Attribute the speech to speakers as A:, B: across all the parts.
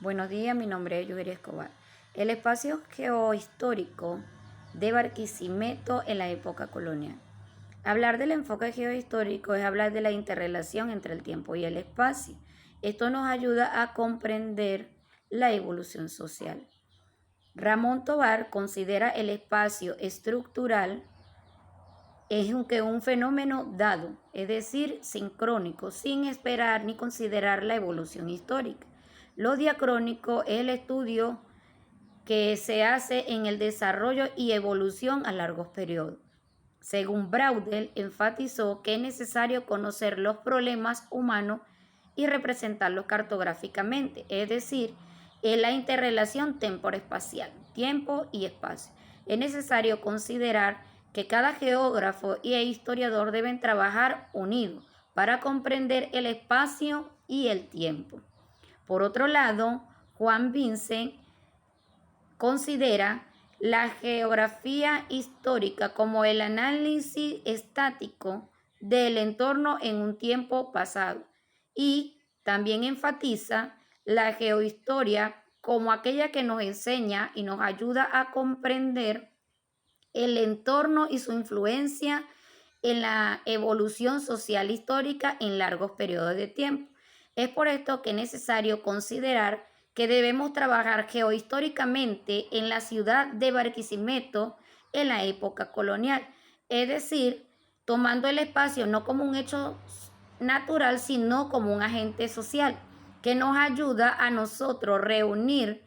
A: Buenos días, mi nombre es Yuberi Escobar. El espacio geohistórico de Barquisimeto en la época colonial. Hablar del enfoque geohistórico es hablar de la interrelación entre el tiempo y el espacio. Esto nos ayuda a comprender la evolución social. Ramón Tobar considera el espacio estructural es un fenómeno dado, es decir, sincrónico, sin esperar ni considerar la evolución histórica. Lo diacrónico es el estudio que se hace en el desarrollo y evolución a largos periodos. Según Braudel, enfatizó que es necesario conocer los problemas humanos y representarlos cartográficamente, es decir, en la interrelación temporoespacial, tiempo y espacio. Es necesario considerar que cada geógrafo y historiador deben trabajar unidos para comprender el espacio y el tiempo. Por otro lado, Juan Vincent considera la geografía histórica como el análisis estático del entorno en un tiempo pasado y también enfatiza la geohistoria como aquella que nos enseña y nos ayuda a comprender el entorno y su influencia en la evolución social histórica en largos periodos de tiempo. Es por esto que es necesario considerar que debemos trabajar geohistóricamente en la ciudad de Barquisimeto en la época colonial, es decir, tomando el espacio no como un hecho natural, sino como un agente social que nos ayuda a nosotros reunir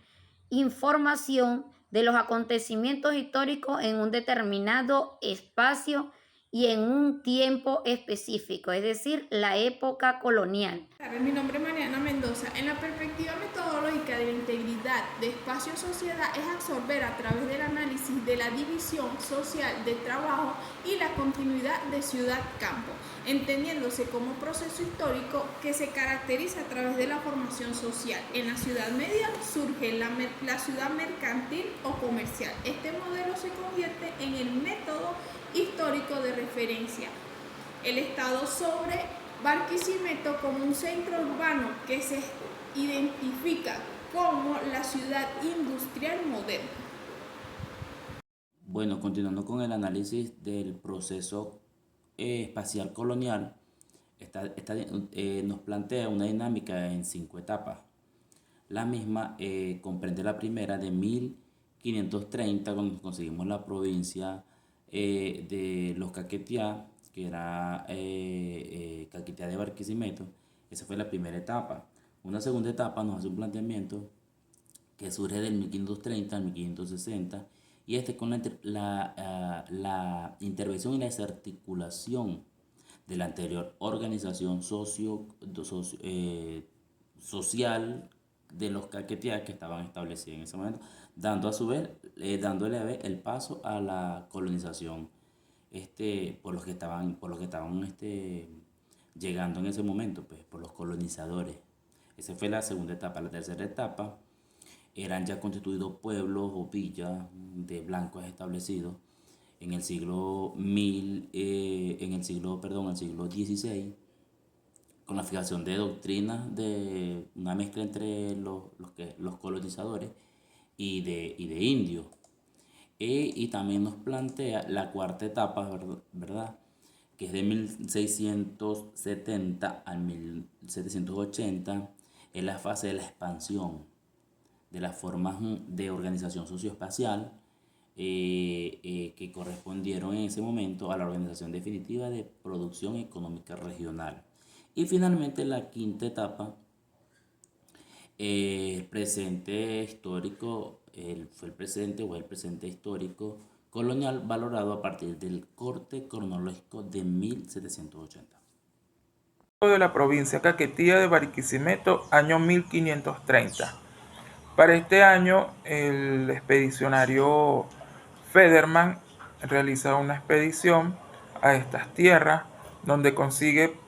A: información de los acontecimientos históricos en un determinado espacio y en un tiempo específico, es decir, la época colonial.
B: Mi nombre es Mariana Mendoza. En la perspectiva metodológica de la integridad de espacio-sociedad es absorber a través del análisis de la división social de trabajo y la continuidad de ciudad-campo, entendiéndose como proceso histórico que se caracteriza a través de la formación social. En la ciudad media surge la ciudad mercantil o comercial. Este modelo se convierte en el método histórico de referencia. El Estado sobre Barquisimeto como un centro urbano que se identifica como la ciudad industrial moderna.
C: Bueno, continuando con el análisis del proceso espacial colonial, nos plantea una dinámica en 5 etapas. La misma comprende la primera de 1530, cuando conseguimos la provincia de los Caquetá, que era Caquetá de Barquisimeto. Esa fue la primera etapa. Una segunda etapa nos hace un planteamiento que surge del 1530 al 1560, y con la intervención y la desarticulación de la anterior organización social de los caquetías que estaban establecidos en ese momento, dando a su vez, dándole a vez el paso a la colonización por los que estaban llegando en ese momento, pues, por los colonizadores. Esa fue la segunda etapa. La tercera etapa eran ya constituidos pueblos o villas de blancos establecidos en el siglo el siglo XVI, con la fijación de doctrinas de una mezcla entre los colonizadores y de indios. Y también nos plantea la cuarta etapa, ¿verdad? Que es de 1670 al 1780, es la fase de la expansión de las formas de organización socioespacial que correspondieron en ese momento a la organización definitiva de producción económica regional. Y finalmente la quinta etapa, el presente histórico, fue el presente o el presente histórico colonial valorado a partir del corte cronológico de 1780.
D: De la provincia Caquetía de Barquisimeto, año 1530. Para este año, el expedicionario Federman realiza una expedición a estas tierras donde consigue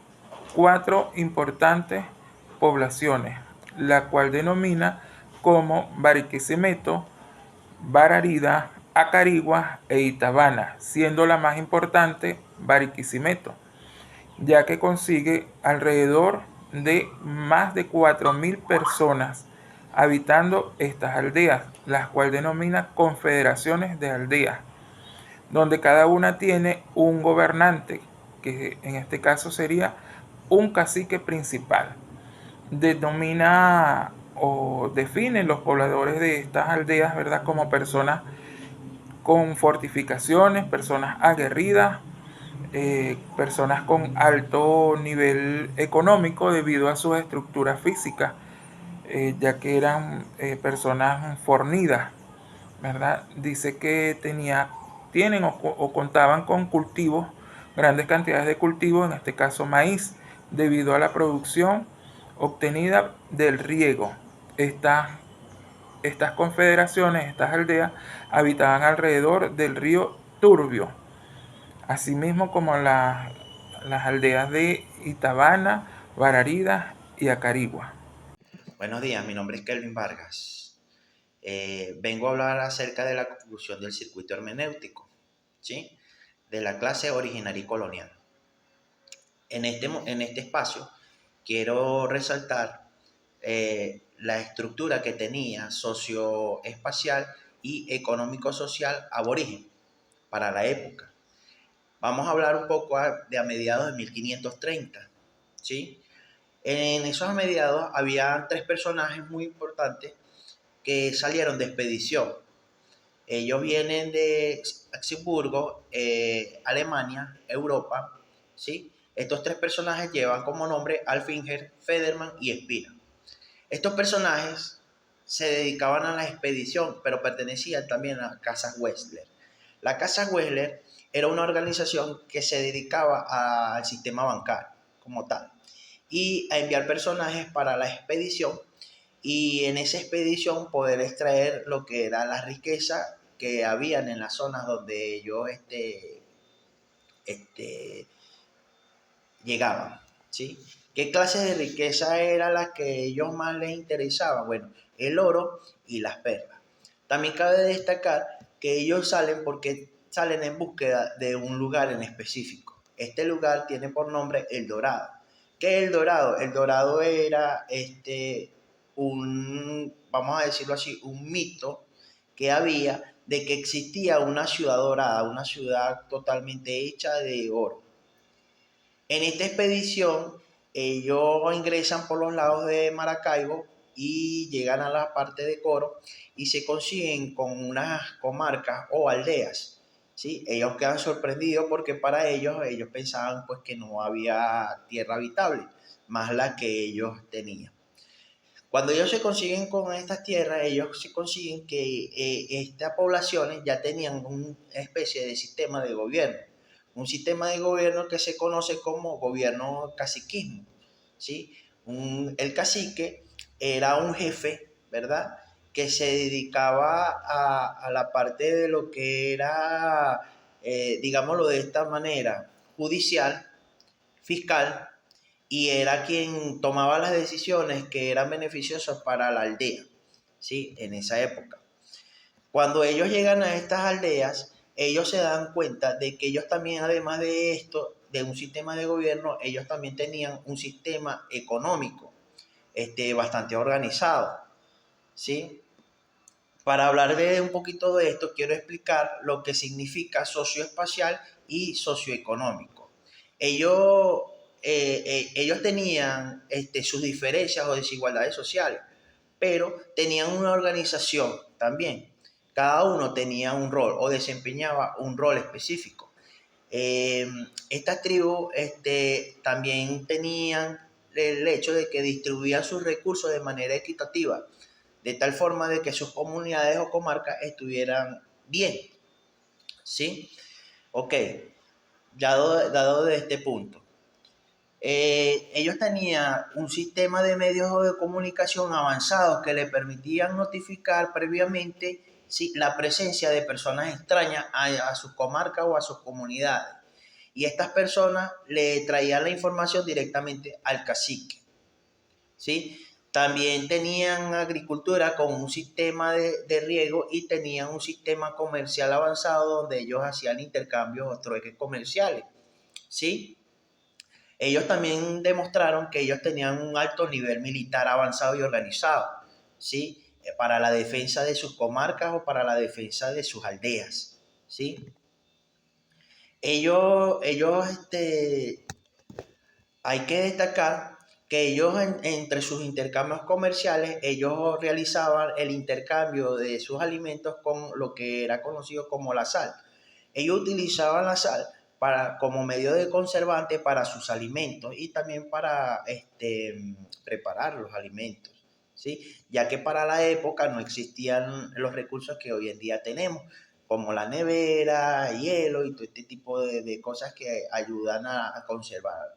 D: 4 importantes poblaciones, la cual denomina como Barquisimeto, Bararida, Acarigua e Itabana, siendo la más importante Barquisimeto, ya que consigue alrededor de más de 4.000 personas habitando estas aldeas, las cuales denomina confederaciones de aldeas, donde cada una tiene un gobernante, que en este caso sería un cacique principal. Denomina o define los pobladores de estas aldeas, ¿verdad?, como personas con fortificaciones, personas aguerridas, personas con alto nivel económico debido a sus estructuras físicas, ya que eran personas fornidas, ¿verdad? Dice que tienen o contaban con cultivos, grandes cantidades de cultivos, en este caso maíz, debido a la producción obtenida del riego. Estas confederaciones, estas aldeas, habitaban alrededor del río Turbio, asimismo como las aldeas de Itabana, Bararidas y Acarigua.
E: Buenos días, mi nombre es Kelvin Vargas. Vengo a hablar acerca de la conclusión del circuito hermenéutico, ¿sí?, de la clase originaria y colonial. En este espacio quiero resaltar la estructura que tenía socioespacial y económico-social aborigen para la época. Vamos a hablar un poco de a mediados de 1530, ¿sí? En esos mediados había 3 personajes muy importantes que salieron de expedición. Ellos vienen de Luxemburgo, Alemania, Europa, ¿sí? Estos 3 personajes llevan como nombre Alfinger, Federman y Espina. Estos personajes se dedicaban a la expedición, pero pertenecían también a Casa Wessler. La Casa Wessler era una organización que se dedicaba al sistema bancario como tal y a enviar personajes para la expedición, y en esa expedición poder extraer lo que era la riqueza que habían en las zonas donde ellos llegaban, ¿sí? ¿Qué clase de riqueza era la que a ellos más les interesaba? Bueno, el oro y las perlas. También cabe destacar que ellos salen en búsqueda de un lugar en específico. Este lugar tiene por nombre El Dorado. ¿Qué es El Dorado? El Dorado era vamos a decirlo así, un mito que había de que existía una ciudad dorada, una ciudad totalmente hecha de oro. En esta expedición, ellos ingresan por los lados de Maracaibo y llegan a la parte de Coro y se consiguen con unas comarcas o aldeas, ¿sí? Ellos quedan sorprendidos porque para ellos pensaban pues que no había tierra habitable, más la que ellos tenían. Cuando ellos se consiguen con estas tierras, ellos se consiguen que estas poblaciones ya tenían una especie de sistema de gobierno. Un sistema de gobierno que se conoce como gobierno caciquismo, ¿sí? El cacique era un jefe, ¿verdad?, que se dedicaba a la parte de lo que era, digámoslo de esta manera, judicial, fiscal, y era quien tomaba las decisiones que eran beneficiosas para la aldea, ¿sí?, en esa época. Cuando ellos llegan a estas aldeas, ellos se dan cuenta de que ellos también, además de esto, de un sistema de gobierno, ellos también tenían un sistema económico bastante organizado, ¿sí? Para hablar de un poquito de esto, quiero explicar lo que significa socioespacial y socioeconómico. Ellos tenían sus diferencias o desigualdades sociales, pero tenían una organización también. Cada uno tenía un rol o desempeñaba un rol específico. Estas tribus también tenían el hecho de que distribuían sus recursos de manera equitativa, de tal forma de que sus comunidades o comarcas estuvieran bien, ¿sí? Ok, ya dado de este punto. Ellos tenían un sistema de medios de comunicación avanzados que le permitían notificar previamente, ¿sí?, la presencia de personas extrañas a sus comarcas o a sus comunidades. Y estas personas le traían la información directamente al cacique, ¿sí? También tenían agricultura con un sistema de riego y tenían un sistema comercial avanzado donde ellos hacían intercambios o trueques comerciales, ¿sí? Ellos también demostraron que ellos tenían un alto nivel militar avanzado y organizado. ¿sí? Para la defensa de sus comarcas o para la defensa de sus aldeas, ¿sí? Hay que destacar que ellos entre sus intercambios comerciales, ellos realizaban el intercambio de sus alimentos con lo que era conocido como la sal. Ellos utilizaban la sal como medio de conservante para sus alimentos y también para preparar los alimentos, ¿sí? Ya que para la época no existían los recursos que hoy en día tenemos, como la nevera, hielo y todo este tipo de cosas que ayudan a conservar,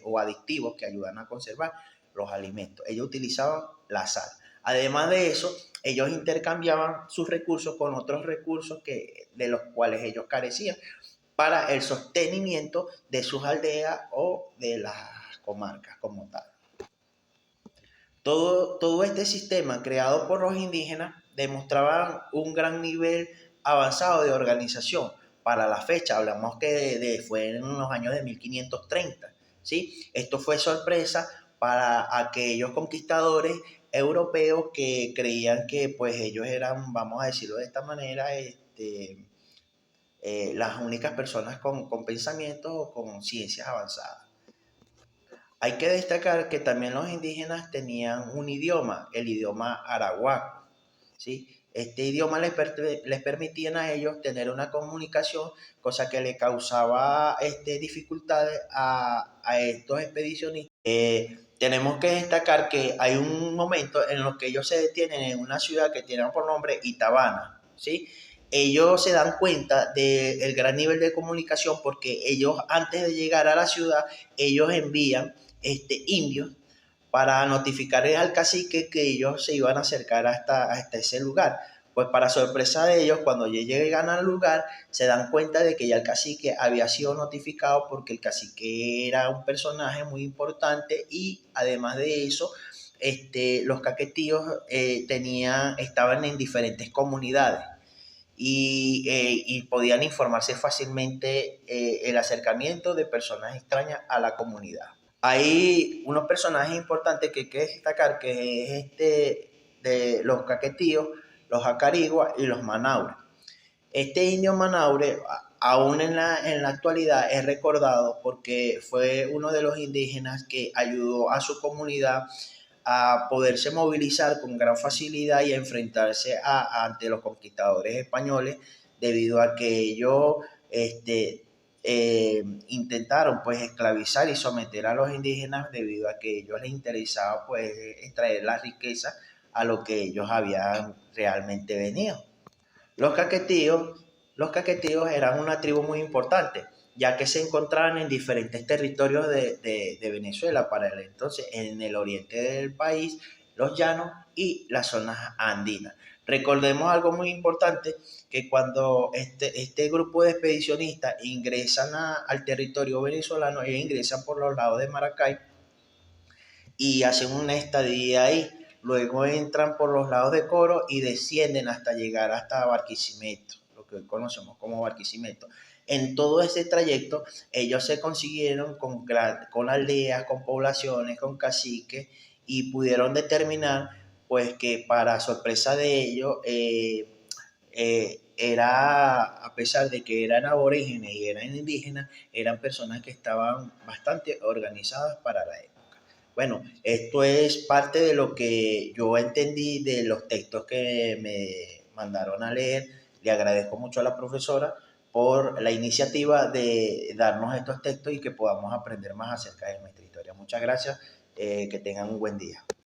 E: o aditivos que ayudan a conservar los alimentos. Ellos utilizaban la sal. Además de eso, ellos intercambiaban sus recursos con otros recursos de los cuales ellos carecían para el sostenimiento de sus aldeas o de las comarcas como tal. Todo este sistema creado por los indígenas demostraba un gran nivel avanzado de organización. Para la fecha, hablamos que fue en los años de 1530, ¿sí? Esto fue sorpresa para aquellos conquistadores europeos que creían que pues ellos eran, vamos a decirlo de esta manera, las únicas personas con pensamientos o con ciencias avanzadas. Hay que destacar que también los indígenas tenían un idioma, el idioma arahuaco, ¿sí? Este idioma les permitía a ellos tener una comunicación, cosa que le causaba dificultades a estos expedicionistas. Tenemos que destacar que hay un momento en el que ellos se detienen en una ciudad que tiene por nombre Itabana, ¿sí? Ellos se dan cuenta del gran nivel de comunicación porque ellos antes de llegar a la ciudad, ellos envían indios para notificarles al cacique que ellos se iban a acercar hasta ese lugar. Pues para sorpresa de ellos, cuando llegan al lugar, se dan cuenta de que ya el cacique había sido notificado porque el cacique era un personaje muy importante y además de eso, los caquetíos estaban en diferentes comunidades y podían informarse fácilmente el acercamiento de personas extrañas a la comunidad. Hay unos personajes importantes que hay que destacar, que es de los caquetíos, los acariguas y los manaures. Este indio manaure, aún en la actualidad, es recordado porque fue uno de los indígenas que ayudó a su comunidad a poderse movilizar con gran facilidad y a enfrentarse ante los conquistadores españoles, debido a que ellos intentaron pues esclavizar y someter a los indígenas, debido a que a ellos les interesaba pues extraer la riqueza a lo que ellos habían realmente venido. Los caquetíos eran una tribu muy importante, ya que se encontraban en diferentes territorios de Venezuela para el entonces, en el oriente del país, los llanos y las zonas andinas. Recordemos algo muy importante, que cuando este grupo de expedicionistas ingresan al territorio venezolano, ellos ingresan por los lados de Maracay y hacen una estadía ahí. Luego entran por los lados de Coro y descienden hasta llegar hasta Barquisimeto, lo que hoy conocemos como Barquisimeto. En todo ese trayecto, ellos se consiguieron con aldeas, con poblaciones, con caciques, y pudieron determinar pues que para sorpresa de ellos, a pesar de que eran aborígenes y eran indígenas, eran personas que estaban bastante organizadas para la época. Bueno, esto es parte de lo que yo entendí de los textos que me mandaron a leer. Le agradezco mucho a la profesora por la iniciativa de darnos estos textos y que podamos aprender más acerca de nuestra historia. Muchas gracias, que tengan un buen día.